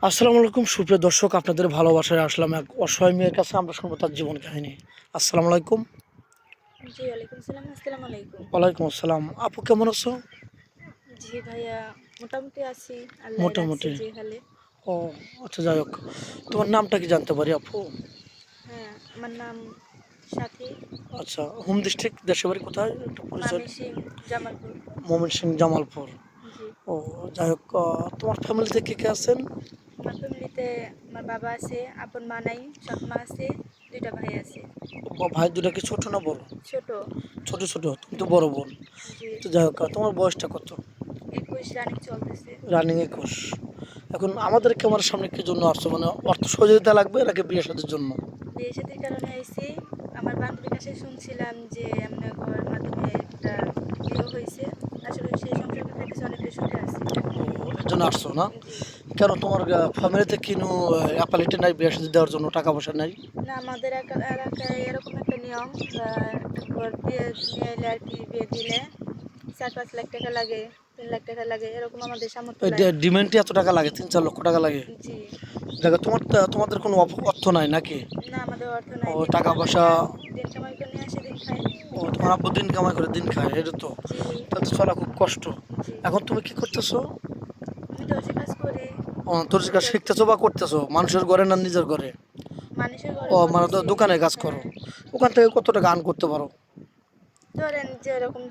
আসসালামু আলাইকুম সুপ্রিয় দর্শক, আপনাদের ভালোবাসায় আসলাম এক অসহায় মেয়ের কাছে। আমরা শুনবো তার জীবন কাহিনী। আসসালামু আলাইকুম। জি, ওয়ালাইকুম সালাম। আসসালামু আলাইকুম। ওয়ালাইকুম আসসালাম। আপু কেমন আছো? জি ভাইয়া, মোটামুটি আছি। আল্লাহ রাখছে মোটামুটি। যে হালে। ও আচ্ছা, যাই হোক, তোমার নামটা কি জানতে পারি আপু? হ্যাঁ, আমার নাম সাথী। আচ্ছা, হোম ডিস্ট্রিক্ট, দেশের বাড়ি কোথায় একটু পরিচয়? মামিসিং, জামালপুর। ময়মনসিংহ, জামালপুর। জি, ও যাই হোক, তোমার ফ্যামিলিতে কে কে আছেন? আমার ফ্যামিলিতে আমার বাবা আছে, আপন মা নাই, সৎ মা আছে, দুইটা ভাই আছে। ভাই দুটা কি ছোট না বড়? ছোট। ছোট ছোট, তুমি তো বড় বোন। জি, তো যাই হোক, তোমার বয়সটা কত? 21 রানিং চলতেছে। রানিং 21। এখন আমাদের ক্যামেরার সামনে কি জন্য আসছো, মানে অর্থ সহযোগিতা লাগবে নাকি বিয়ে সাথের জন্য? বিয়ে শাদীর কারণে আইছি। আমার বান্ধবীর কাছে শুনছিলাম যে আপনার ঘরের মাধ্যমে একটা বিয়ে হয়েছে। আসলে সেই সংসারটা খাইতেছে, অনেকটা সুখে আছি। ও, এর জন্য আসছো না? জি। কেন তোমার ফ্যামিলিতে কিনো অ্যাপালিটি নাই, বিয়ে সাথে দেওয়ার জন্য টাকা পয়সা নাই? না, আমাদের এলাকায় এরকম একটা নিয়ম, ঘর বিয়ে নিয়ে এলে আর কি, বিয়ে দিলে 4-5 লাখ টাকা লাগে, 3 লাখ টাকা লাগে, এরকম আমাদের সামর্থ্য ওই নাই। ডিমান্ডে এত টাকা লাগে, 3-4 লক্ষ টাকা লাগে? জি। দেখো, তোমাদের কোনো অর্থ নাই নাকি? না, আমাদের অর্থ ও নাই, দিন টাকা কামাই করে পয়সা। নিয়ে দিন কামাই করে নিয়ে আসে, দিন খাই। ও তোমার আব্বু দিন কামাই করে দিন খায়, এটা তো জি। তাহলে তো চলা খুব কষ্ট। জি, এখন তুমি কি করতেছো? আমি দর্জি কাজ করি। ও, তোর কাজ দর্জি, শিখতেছো বা করতেছো মানুষের ঘরে না নিজের ঘরে? মানুষের ঘরে ও মানে তো করতেছি। দোকানে কাজ করো। হ্যাঁ, ওখান থেকে কত টাকা আর্ন করতে পারো? ধরেন যে এরকম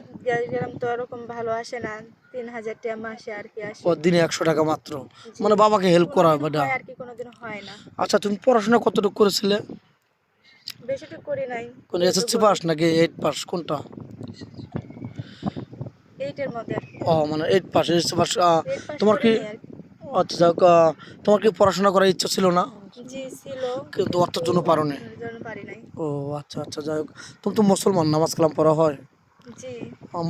গেলাম তো ওরকম ভালো আসে না, 3,000 টাকা মাসে আর কি ও আসে। দিনে 100 টাকা মাত্র? জি, মানে বাবাকে হেল্প করা কোনোদিন হবে না? হয় আর কি, কোনোদিন হয় না। আচ্ছা, তুমি পড়াশোনা কতটুকু করেছিলে? বেশিটা করি নাই, কোন যেহেতু এসএসসি পাস নাকি 8 পাস, কোনটা? 8-এর মধ্যে আর কি। ও মানে 8 পাস, এসএসসি পাস। 8 পাস তোমার কি, করিনি আর কি। আচ্ছা যাক, তোমার কি পড়াশোনা করার ইচ্ছা ছিল না জি ছিল, কিন্তু কিন্তু অর্থের জন্য পারো নি? অর্থের জন্য পারি নাই। ও আচ্ছা আচ্ছা, যাই হোক, তুমি তো মুসলমান, নামাজ কালাম পড়া হয়? জি।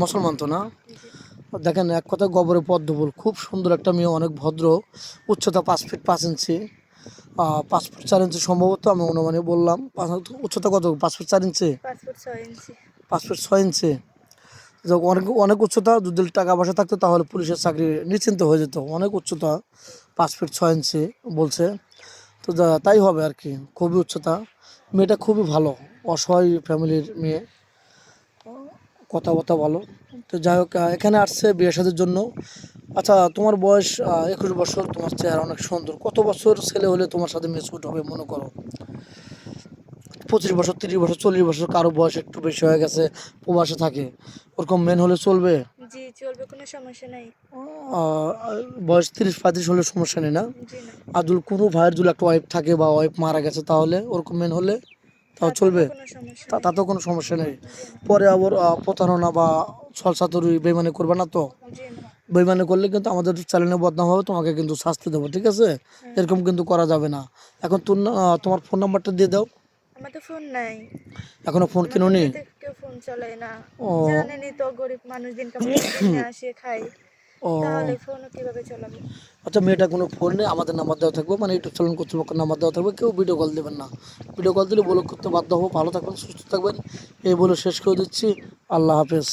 মুসলমান তো না? জি। দেখেন, এক কথায় গবরে পদ্ম ফুল, খুব সুন্দর একটা মেয়ে, অনেক ভদ্র। উচ্চতা 5 ফিট 5 ইঞ্চি, 5 ফিট 4 ইঞ্চি সম্ভবত, আমি অনুমানে বললাম। উচ্চতা কত, 5 ফিট 4 ইঞ্চি? 5 ফুট 6 ইঞ্চি। 5 ফিট 6 ইঞ্চি। যাক, অনেক অনেক উচ্চতা। যদি টাকা পয়সা থাকতো তাহলে পুলিশের চাকরি নিশ্চিন্ত হয়ে যেত। অনেক উচ্চতা, 5 ফিট 6 ইঞ্চি বলছে। তো তাই হবে আর কি, খুবই উচ্চতা। মেয়েটা খুবই ভালো, অসহায় ফ্যামিলির মেয়ে, কথাবার্তা ভালো। তো যাই হোক, এখানে আসছে বিয়ে শাদীর জন্য। আচ্ছা, তোমার বয়স 21 বছর, তোমার চেহারা অনেক সুন্দর। কত বছর ছেলে হলে তোমার সাথে মিসগুড হবে মনে করো? 25 বছর, 30 বছর, 40 বছর, কারো বয়স একটু বেশি হয়ে গেছে, প্রবাসে থাকে, ওরকম মেন হলে চলবে? জি, চলবে, কোনো সমস্যা নাই। আহ, বয়স 30-35 হলে সমস্যা নেই না? জি না। আর যদি কোনো ভাইয়ের যদি একটা ওয়াইফ থাকে বা ওয়াইফ মারা গেছে, তাহলে ওরকম মেন হলে তাও তাতেও চলবে? কোনো সমস্যা নাই। তাতেও কোনো সমস্যা নেই? জি না। পরে আবার প্রতারণা বা ছলচাতুরি বেইমানি করবে না তো? জি না। বেইমানি করলে কিন্তু আমাদের চ্যানেলে বদনাম হবে, তোমাকে কিন্তু শাস্তি দেবো, ঠিক আছে? হ্যাঁ। এরকম কিন্তু করা যাবে না। এখন তোমার ফোন নাম্বারটা দিয়ে দাও। আমার তো ফোন নাই। এখনো ফোন আমার কিনোনি? ফ্যামিলিতে কেউ ফোন চালায় না। ও। জানেনই তো, গরিব মানুষ, দিন কামাই করে দিন নিয়ে আসে খাই। ও তাহলে ফোনও কিভাবে চালাবে? আচ্ছা, মেয়েটা কোনো ফোন নেই, আমাদের নাম্বার দেওয়া থাকবে, মানে ইউটিউব চ্যানেল কর্তৃপক্ষের নাম্বার দেওয়া থাকবে। কেউ ভিডিও কল দেবেন না। ভিডিও কল দিলে ব্লক করতে বাধ্য হবো। ভালো থাকবেন, সুস্থ থাকবেন, এই বলে শেষ করে দিচ্ছি। আল্লাহ হাফেজ।